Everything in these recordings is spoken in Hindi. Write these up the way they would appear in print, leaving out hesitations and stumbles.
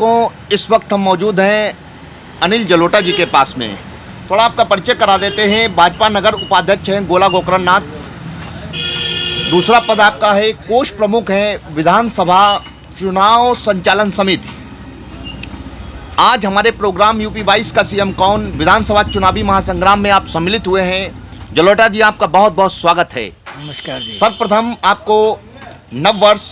को इस वक्त हम मौजूद हैं अनिल जलोटा जी के पास में। थोड़ा आपका परिचय करा देते हैं। भाजपा नगर उपाध्यक्ष हैं गोला गोकरणनाथ, दूसरा पद आपका है कोष प्रमुख हैं विधानसभा चुनाव संचालन समिति। आज हमारे प्रोग्राम यूपी 22 का सीएम कौन विधानसभा चुनावी महासंग्राम में आप सम्मिलित हुए हैं। जलोटा जी, आपका बहुत बहुत स्वागत है। नमस्कार जी। सर्वप्रथम आपको नव वर्ष,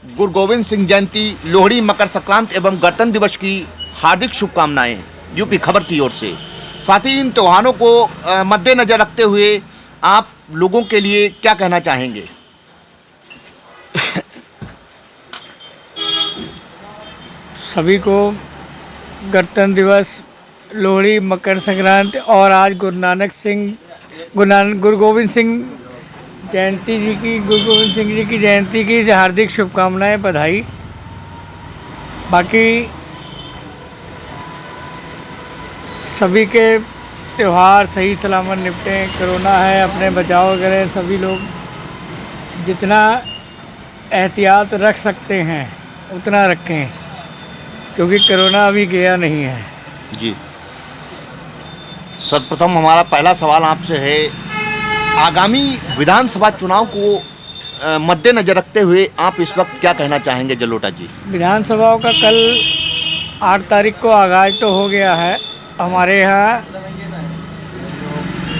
गुरु गोविंद सिंह जयंती, लोहड़ी, मकर संक्रांति एवं गणतंत्र दिवस की हार्दिक शुभकामनाएं यूपी खबर की ओर से। साथ ही इन त्योहारों को मद्देनजर रखते हुए आप लोगों के लिए क्या कहना चाहेंगे? सभी को गणतंत्र दिवस, लोहड़ी, मकर संक्रांति और आज गुरु गोविंद सिंह जी की जयंती की हार्दिक शुभकामनाएं, बधाई। बाकी सभी के त्यौहार सही सलामत निपटें। कोरोना है, अपने बचाव करें। सभी लोग जितना एहतियात रख सकते हैं उतना रखें, क्योंकि कोरोना अभी गया नहीं है जी। सर्वप्रथम हमारा पहला सवाल आपसे है, आगामी विधानसभा चुनाव को मद्देनजर रखते हुए आप इस वक्त क्या कहना चाहेंगे जलोटा जी? विधानसभाओं का कल 8 तारीख को आगाज तो हो गया है। हमारे यहाँ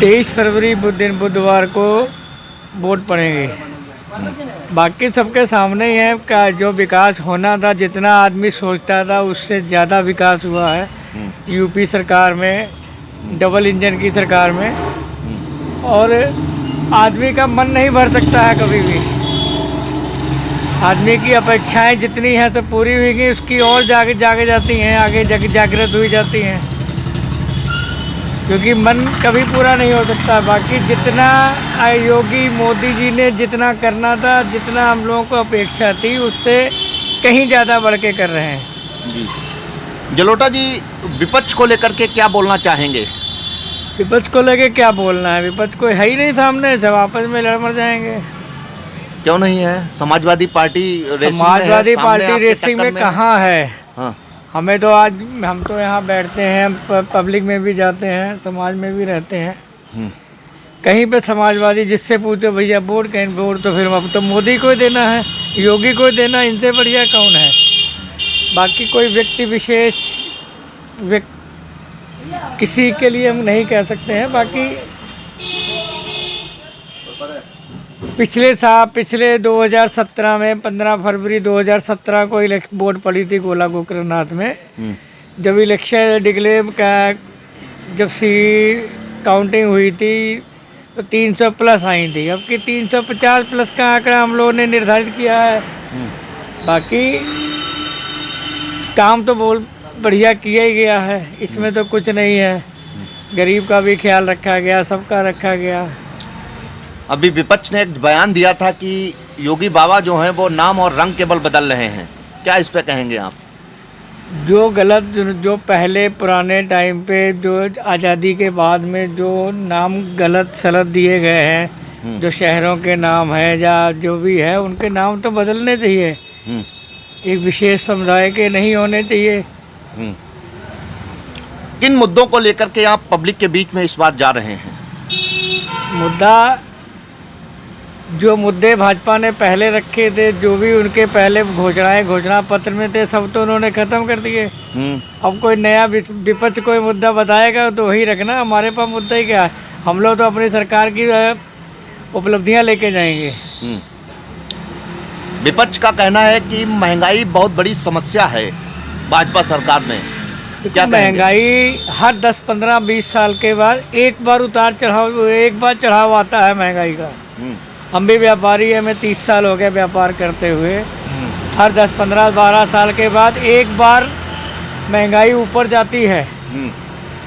23 फरवरी दिन बुधवार को वोट पड़ेंगे। बाकी सबके सामने ही है का जो विकास होना था, जितना आदमी सोचता था उससे ज़्यादा विकास हुआ है यूपी सरकार में, डबल इंजन की सरकार में। और आदमी का मन नहीं भर सकता है कभी भी। आदमी की अपेक्षाएं जितनी हैं तो पूरी हुई, उसकी और जागे जाती हैं, आगे जागृत हुई जाती हैं, क्योंकि मन कभी पूरा नहीं हो सकता। बाकी जितना योगी मोदी जी ने जितना करना था, जितना हम लोगों को अपेक्षा थी, उससे कहीं ज़्यादा बढ़ के कर रहे हैं जी। जलोटा जी, विपक्ष को लेकर के क्या बोलना चाहेंगे? विपक्ष को लेके क्या बोलना है? विपक्ष कोई है ही नहीं सामने, सब आपस में लड़ मर जाएंगे। क्यों नहीं है? समाजवादी पार्टी रेसिंग में कहाँ है? हाँ। हमें तो आज हम तो यहाँ बैठते हैं, पब्लिक में भी जाते हैं, समाज में भी रहते हैं। कहीं पे समाजवादी जिससे पूछो भैया वोट, कहीं वोट तो फिर अब तो मोदी को देना है, योगी को देना, इनसे बढ़िया कौन है? बाकी कोई व्यक्ति विशेष किसी के लिए हम नहीं कह सकते हैं। बाकी पिछले 2017 में 15 फरवरी 2017 को वोट पड़ी थी गोला गोकरणनाथ में। जब इलेक्शन डिक्लेयर का जब काउंटिंग हुई थी तो 300 प्लस आई थी। अब की 350 प्लस का आंकड़ा हम लोगों ने निर्धारित किया है। बाकी काम तो बढ़िया किया ही गया है, इसमें तो कुछ नहीं है। गरीब का भी ख्याल रखा गया, सबका रखा गया। अभी विपक्ष ने एक बयान दिया था कि योगी बाबा जो हैं वो नाम और रंग केवल बदल रहे हैं, क्या इस पे कहेंगे आप? जो गलत, जो पहले पुराने टाइम पे जो आज़ादी के बाद में जो नाम गलत सलत दिए गए हैं, जो शहरों के नाम है या जो भी है, उनके नाम तो बदलने चाहिए। एक विशेष समुदाय के नहीं होने चाहिए। किन मुद्दों को लेकर के आप पब्लिक के बीच में इस बार जा रहे हैं? जो मुद्दे भाजपा ने पहले रखे थे, जो भी उनके पहले घोषणा पत्र में थे, सब तो उन्होंने ख़त्म कर दिए। अब कोई नया विपक्ष कोई मुद्दा बताएगा तो वही रखना। हमारे पास मुद्दा ही क्या है? हम लोग तो अपनी सरकार की उपलब्धियां लेके जाएंगे। विपक्ष का कहना है कि महंगाई बहुत बड़ी समस्या है भाजपा सरकार में। क्या महंगाई हर 10, 15, 20 साल के बाद एक बार चढ़ाव आता है महंगाई का। हम भी व्यापारी हैं, मैं 30 साल हो गए व्यापार करते हुए। हर 10, 15, 12 साल के बाद एक बार महंगाई ऊपर जाती है।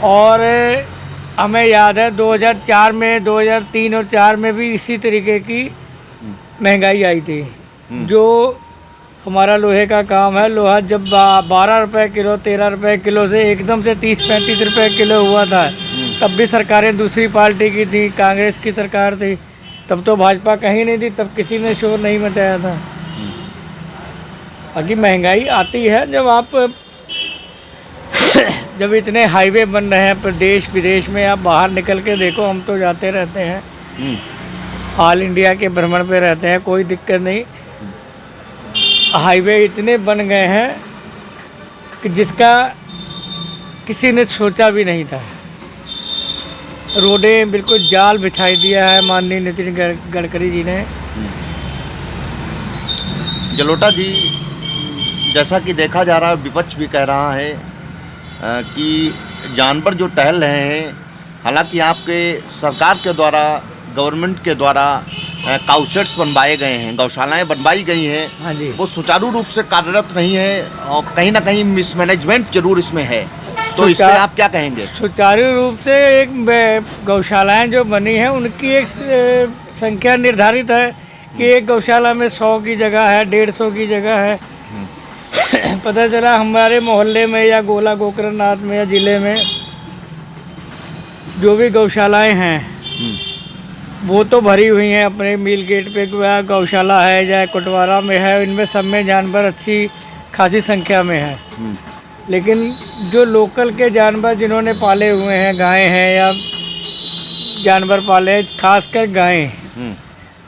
और हमें याद है 2004 में, 2003 और 4 में भी इसी तरीके की महंगाई आई थी। जो हमारा लोहे का काम है, लोहा जब 12 रुपये किलो, 13 रुपये किलो से एकदम से 30-35 रुपये किलो हुआ था, तब भी सरकारें दूसरी पार्टी की थी, कांग्रेस की सरकार थी। तब तो भाजपा कहीं नहीं थी, तब किसी ने शोर नहीं मचाया था। बाकी महंगाई आती है जब आप जब इतने हाईवे बन रहे हैं प्रदेश विदेश में, आप बाहर निकल के देखो, हम तो जाते रहते हैं, ऑल इंडिया के भ्रमण पे रहते हैं, कोई दिक्कत नहीं। हाईवे इतने बन गए हैं कि जिसका किसी ने सोचा भी नहीं था। रोडें बिल्कुल जाल बिछाई दिया है माननीय नितिन गडकरी जी ने। जलोटा जी, जैसा कि देखा जा रहा है, विपक्ष भी कह रहा है कि जानवर जो टहल रहे हैं, हालांकि आपके सरकार के द्वारा, गवर्नमेंट के द्वारा काउशेड्स बनवाए गए हैं, गौशालाएं बनवाई गई हैं, हाँ जी। वो सुचारू रूप से कार्यरत नहीं है और कहीं ना कहीं मिसमैनेजमेंट जरूर इसमें है, तो इस पर आप क्या कहेंगे? सुचारू रूप से एक गौशालाएं जो बनी हैं उनकी एक संख्या निर्धारित है कि एक गौशाला में 100 की जगह है, 150 की जगह है। पता चला हमारे मोहल्ले में या गोला गोकरणनाथ में या ज़िले में जो भी गौशालाएं हैं वो तो भरी हुई हैं। अपने मिल गेट पे गौशाला है, चाहे कोटवारा में है, इनमें सब में जानवर अच्छी खासी संख्या में है। लेकिन जो लोकल के जानवर जिन्होंने पाले हुए हैं, गाय हैं या जानवर पाले, खासकर गायें,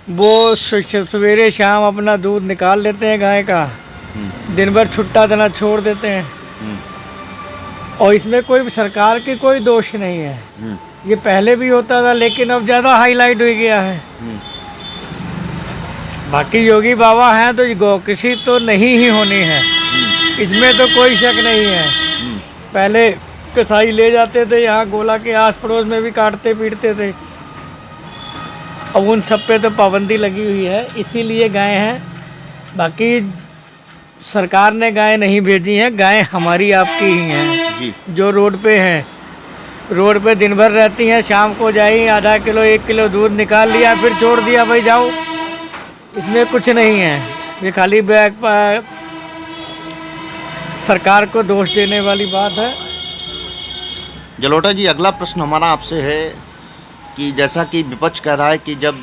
वो सवेरे शाम अपना दूध निकाल लेते हैं गाय का, दिन भर छुट्टा देना छोड़ देते हैं, और इसमें कोई सरकार की कोई दोष नहीं है। ये पहले भी होता था लेकिन अब ज़्यादा हाईलाइट हो गया है। बाकी योगी बाबा हैं तो गौकशी तो नहीं ही होनी है, इसमें तो कोई शक नहीं है। पहले कसाई ले जाते थे, यहाँ गोला के आस पड़ोस में भी काटते पीटते थे, अब उन सब पे तो पाबंदी लगी हुई है, इसीलिए गाय हैं। बाकी सरकार ने गाय नहीं भेजी हैं, गाय हमारी आपकी ही हैं जी। जो रोड पे हैं, रोड पे दिन भर रहती हैं, शाम को जाई आधा किलो 1 किलो दूध निकाल लिया, फिर छोड़ दिया, भाई जाओ, इसमें कुछ नहीं है। ये खाली बैग पर सरकार को दोष देने वाली बात है। जलोटा जी, अगला प्रश्न हमारा आपसे है कि जैसा कि विपक्ष कह रहा है कि जब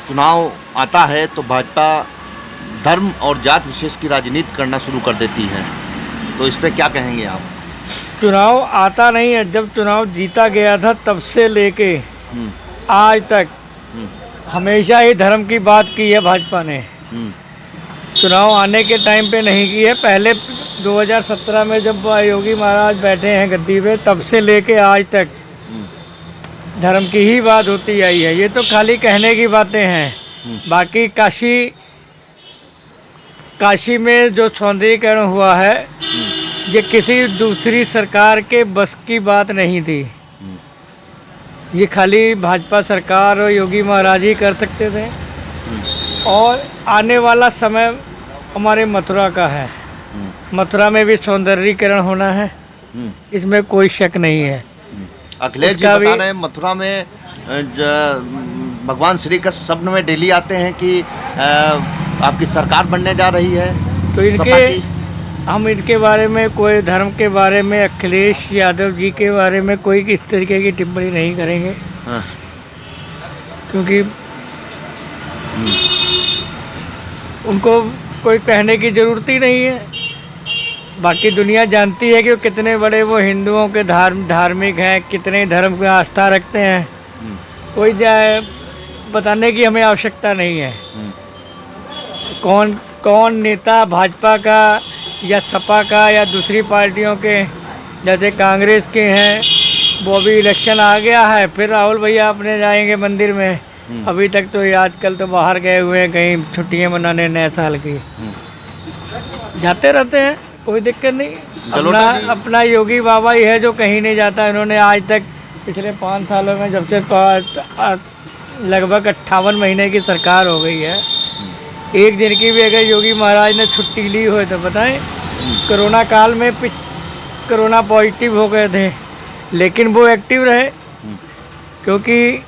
चुनाव आता है तो भाजपा धर्म और जात विशेष की राजनीति करना शुरू कर देती है, तो इस पर क्या कहेंगे आप? चुनाव आता नहीं है, जब चुनाव जीता गया था तब से लेके आज तक हमेशा ही धर्म की बात की है भाजपा ने। चुनाव आने के टाइम पे नहीं की है, पहले 2017 में जब योगी महाराज बैठे हैं गद्दी पे, तब से लेके आज तक धर्म की ही बात होती आई है। ये तो खाली कहने की बातें हैं। बाकी काशी में जो सौंदर्यीकरण हुआ है, ये किसी दूसरी सरकार के बस की बात नहीं थी, ये खाली भाजपा सरकार और योगी महाराज ही कर सकते थे। और आने वाला समय हमारे मथुरा का है, मथुरा में भी सौंदर्यीकरण होना है, इसमें कोई शक नहीं है। अखिलेश जी बता रहे हैं मथुरा में भगवान श्री का स्वप्न में डेली आते हैं कि आपकी सरकार बनने जा रही है, तो हम इनके बारे में, कोई धर्म के बारे में, अखिलेश यादव जी के बारे में कोई इस तरीके की टिप्पणी नहीं करेंगे। हाँ। क्योंकि उनको कोई कहने की ज़रूरत ही नहीं है। बाकी दुनिया जानती है कि कितने बड़े वो हिंदुओं के धार्मिक हैं, कितने धर्म की आस्था रखते हैं, कोई जाए बताने की हमें आवश्यकता नहीं है। कौन नेता भाजपा का या सपा का या दूसरी पार्टियों के, जैसे कांग्रेस के हैं, वो भी इलेक्शन आ गया है, फिर राहुल भैया अपने जाएंगे मंदिर में, अभी तक तो ये आजकल तो बाहर गए हुए हैं कहीं छुट्टियां मनाने नए साल की, जाते रहते हैं, कोई दिक्कत नहीं। अपना योगी बाबा ही है जो कहीं नहीं जाता। इन्होंने आज तक पिछले 5 सालों में, जब से लगभग 58 महीने की सरकार हो गई है, एक दिन की भी अगर योगी महाराज ने छुट्टी ली हो तो बताएं। कोरोना काल में कोरोना पॉजिटिव हो गए थे, लेकिन वो एक्टिव रहे, क्योंकि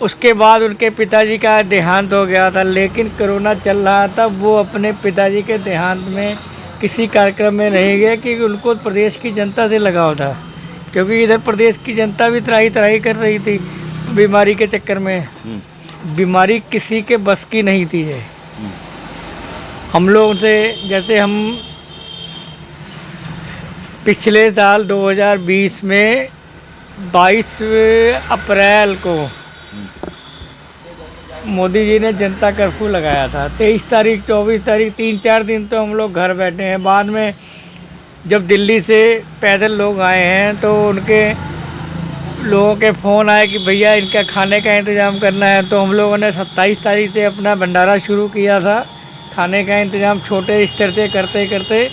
उसके बाद उनके पिताजी का देहांत हो गया था, लेकिन कोरोना चल रहा था, वो अपने पिताजी के देहांत में किसी कार्यक्रम में नहीं गए, क्योंकि उनको प्रदेश की जनता से लगाव था, क्योंकि इधर प्रदेश की जनता भी त्राही कर रही थी बीमारी के चक्कर में। बीमारी किसी के बस की नहीं थी। ये हम लोग से, जैसे हम पिछले साल 2020 में 22 अप्रैल को मोदी जी ने जनता कर्फ्यू लगाया था। 23 तारीख 24 तारीख 3-4 दिन तो हम लोग घर बैठे हैं। बाद में जब दिल्ली से पैदल लोग आए हैं तो उनके लोगों के फ़ोन आए कि भैया इनका खाने का इंतज़ाम करना है, तो हम लोगों ने 27 तारीख से अपना भंडारा शुरू किया था। खाने का इंतज़ाम छोटे स्तर से करते करते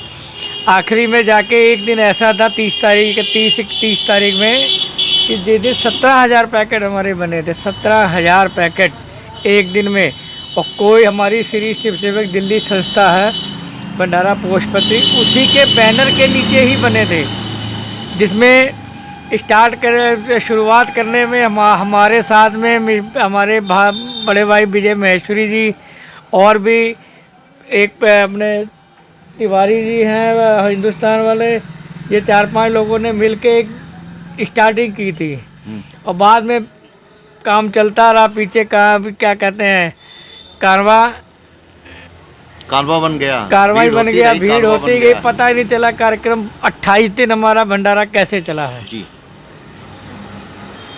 आखिरी में जाके एक दिन ऐसा था 30 तारीख में कि जिस दिन 17,000 पैकेट हमारे बने थे। 17,000 पैकेट एक दिन में। और कोई हमारी श्री शिव सेवक दिल्ली संस्था है भंडारा पोषपति, उसी के बैनर के नीचे ही बने थे, जिसमें शुरुआत करने में हमारे साथ में हमारे बड़े भाई विजय महेश्वरी जी और भी एक अपने तिवारी जी हैं हिंदुस्तान वाले, ये 4-5 लोगों ने मिलके एक स्टार्टिंग की थी। और बाद में काम चलता रहा, पीछे क्या कहते हैं कारवाई बन गया, भीड़ होती गई, पता ही नहीं चला कार्यक्रम 28 दिन हमारा भंडारा कैसे चला है जी।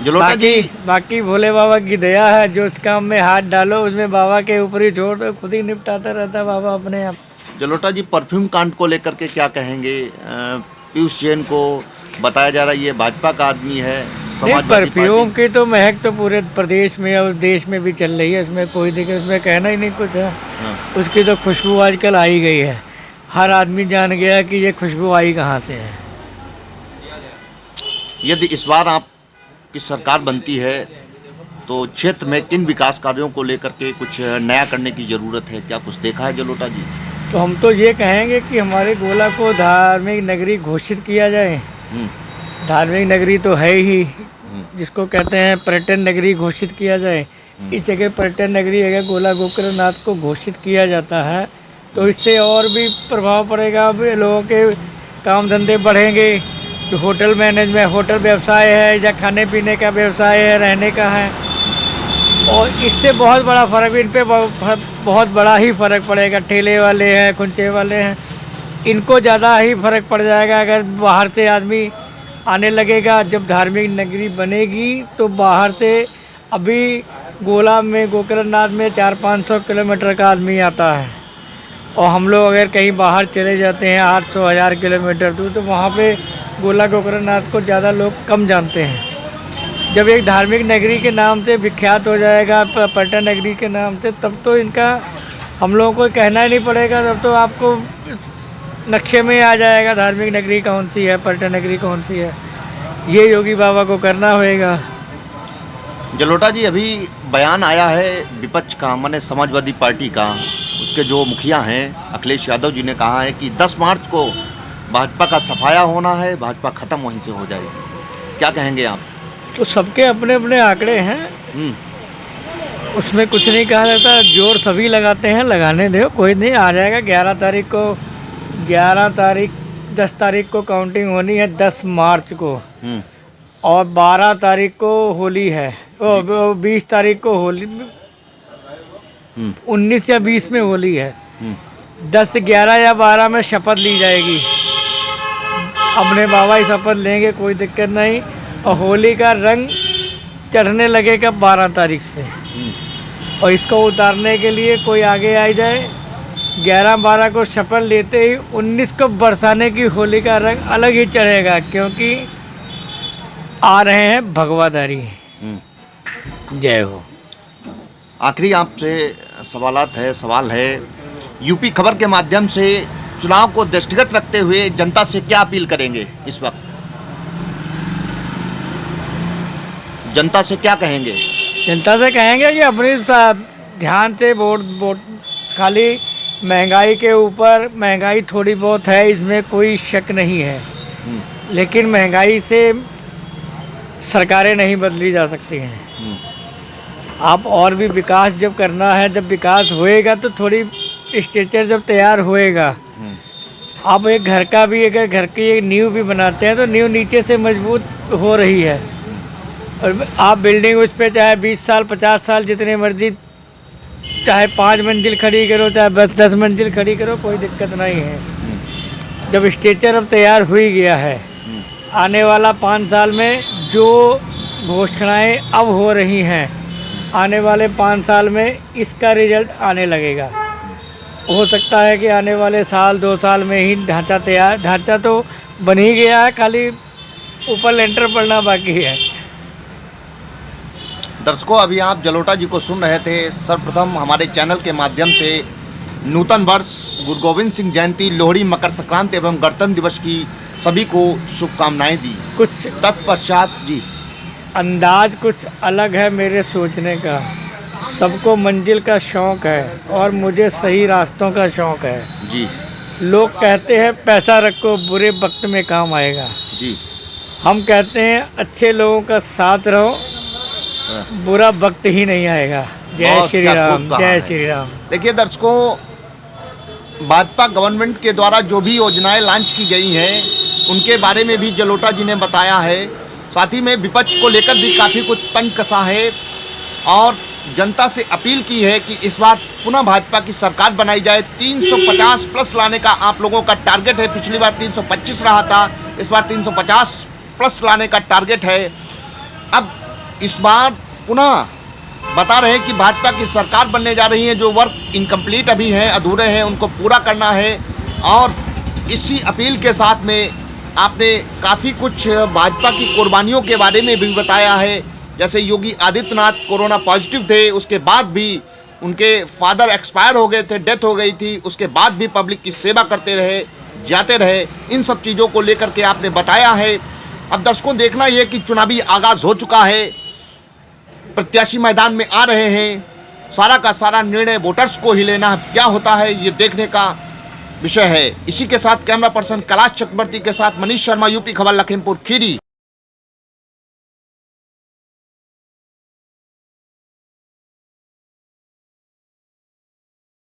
जलोटा जी, बाकी भोले बाबा की दया है, जो उस काम में हाथ डालो उसमें बाबा के ऊपर ही छोड़ दो, खुद ही निपटाता रहता बाबा अपने आप। जलोटा जी, परफ्यूम कांड को लेकर के क्या कहेंगे? पीयूष जैन को बताया जा रहा है ये भाजपा का आदमी है। परफ्यूम की तो महक तो पूरे प्रदेश में और देश में भी चल रही है, उसमें कोई दिक्कत, उसमें कहना ही नहीं कुछ है। उसकी तो खुशबू आजकल आई गई है, हर आदमी जान गया कि ये खुशबू आई कहाँ से है। यदि इस बार आपकी सरकार बनती है तो क्षेत्र में किन विकास कार्यों को लेकर के कुछ नया करने की ज़रूरत है? क्या कुछ देखा है जलोटा जी? तो हम तो ये कहेंगे कि हमारे गोला को धार्मिक नगरी घोषित किया जाए। धार्मिक नगरी तो है ही, जिसको कहते हैं पर्यटन नगरी घोषित किया जाए। इस जगह पर्यटन नगरी अगर गोला गोकर्णनाथ को घोषित किया जाता है तो इससे और भी प्रभाव पड़ेगा, लोगों के काम धंधे बढ़ेंगे। जो होटल मैनेजमेंट, होटल व्यवसाय है या खाने पीने का व्यवसाय है, रहने का है, और इससे बहुत बड़ा फ़र्क, इन पे बहुत बड़ा ही फ़र्क पड़ेगा। ठेले वाले हैं, कुंचे वाले हैं, इनको ज़्यादा ही फ़र्क पड़ जाएगा अगर बाहर से आदमी आने लगेगा। जब धार्मिक नगरी बनेगी तो बाहर से, अभी गोला में गोकर्णनाथ में 400-500 किलोमीटर का आदमी आता है, और हम लोग अगर कहीं बाहर चले जाते हैं 800-1000 किलोमीटर दूर, तो वहाँ पे गोला गोकर्णनाथ को ज़्यादा लोग कम जानते हैं। जब एक धार्मिक नगरी के नाम से विख्यात हो जाएगा, पर्यटन नगरी के नाम से, तब तो इनका हम लोगों को कहना ही नहीं पड़ेगा, तब तो आपको नक्शे में आ जाएगा धार्मिक नगरी कौन सी है, पर्यटन नगरी कौन सी है। ये योगी बाबा को करना होएगा। जलोटा जी, अभी बयान आया है विपक्ष का, माने समाजवादी पार्टी का, उसके जो मुखिया हैं अखिलेश यादव जी ने कहा है कि 10 मार्च को भाजपा का सफाया होना है, भाजपा खत्म वहीं से हो जाएगी। क्या कहेंगे आप? तो सबके अपने अपने आंकड़े हैं, उसमें कुछ नहीं कहा जाता। जोर सभी लगाते हैं, लगाने दो, कोई नहीं, आ जाएगा। 10 तारीख को काउंटिंग होनी है, 10 मार्च को, और 12 तारीख को होली है, 20 तारीख को होली, 19 या 20 में होली है। 10, 11 या 12 में शपथ ली जाएगी, अपने बाबा ही शपथ लेंगे, कोई दिक्कत नहीं। और होली का रंग चढ़ने लगेगा 12 तारीख से, और इसको उतारने के लिए कोई आगे आ जाए। 11-12 को शपथ लेते ही 19 को बरसाने की होली का रंग अलग ही चढ़ेगा, क्योंकि आ रहे हैं भगवाधारी। जय हो। आखिरी आपसे सवाल है, यूपी खबर के माध्यम से चुनाव को दृष्टिगत रखते हुए जनता से क्या अपील करेंगे? इस वक्त जनता से क्या कहेंगे? जनता से कहेंगे कि अपनी ध्यान से वोट, खाली महंगाई के ऊपर, महंगाई थोड़ी बहुत है, इसमें कोई शक नहीं है, लेकिन महंगाई से सरकारें नहीं बदली जा सकती हैं। आप और भी विकास जब करना है, जब विकास होएगा तो थोड़ी स्ट्रक्चर जब तैयार होएगा, आप एक घर का भी, अगर घर की एक नींव भी बनाते हैं तो नींव नीचे से मजबूत हो रही है, और आप बिल्डिंग उस पर चाहे 20 साल 50 साल जितने मर्जी, चाहे 5 मंजिल खड़ी करो, चाहे 10 मंजिल खड़ी करो, कोई दिक्कत नहीं है। जब स्ट्रक्चर अब तैयार हो ही गया है, आने वाला 5 साल में जो घोषणाएं अब हो रही हैं, आने वाले 5 साल में इसका रिजल्ट आने लगेगा। हो सकता है कि आने वाले साल 2 साल में ही ढांचा तो बन ही गया है, खाली ऊपर लेंटर पड़ना बाकी है। दर्शकों, अभी आप जलोटा जी को सुन रहे थे। सर्वप्रथम हमारे चैनल के माध्यम से नूतन वर्ष, गुरु गोविंद सिंह जयंती, लोहड़ी, मकर संक्रांति एवं गणतंत्र दिवस की सभी को शुभकामनाएं दी। कुछ तत्पश्चात जी अंदाज कुछ अलग है मेरे सोचने का। सबको मंजिल का शौक़ है और मुझे सही रास्तों का शौक़ है जी। लोग कहते हैं पैसा रखो बुरे वक्त में काम आएगा जी। हम कहते हैं अच्छे लोगों का साथ रहो, बुरा वक्त ही नहीं आएगा। जय बहुत श्री क्या राम, खूब कहा जय है। श्री राम। देखिए दर्शकों, भाजपा गवर्नमेंट के द्वारा जो भी योजनाएं लॉन्च की गई हैं उनके बारे में भी जलोटा जी ने बताया है। साथ ही में विपक्ष को लेकर भी काफ़ी कुछ तंज कसा है और जनता से अपील की है कि इस बार पुनः भाजपा की सरकार बनाई जाए। 350 प्लस लाने का आप लोगों का टारगेट है। पिछली बार 325 रहा था, इस बार 350 प्लस लाने का टारगेट है। अब इस बार पुनः बता रहे हैं कि भाजपा की सरकार बनने जा रही है। जो वर्क इनकम्प्लीट अभी हैं, अधूरे हैं, उनको पूरा करना है। और इसी अपील के साथ में आपने काफ़ी कुछ भाजपा की कुर्बानियों के बारे में भी बताया है। जैसे योगी आदित्यनाथ कोरोना पॉजिटिव थे, उसके बाद भी उनके फादर एक्सपायर हो गए थे, डेथ हो गई थी, उसके बाद भी पब्लिक की सेवा करते रहे, जाते रहे। इन सब चीज़ों को लेकर के आपने बताया है। अब दर्शकों, देखना यह कि चुनावी आगाज़ हो चुका है, प्रत्याशी मैदान में आ रहे हैं। सारा का सारा निर्णय वोटर्स को ही लेना, क्या होता है ये देखने का विषय है। इसी के साथ कैमरा पर्सन कैलाश चक्रवर्ती के साथ मनीष शर्मा, यूपी खबर, लखीमपुर खीरी।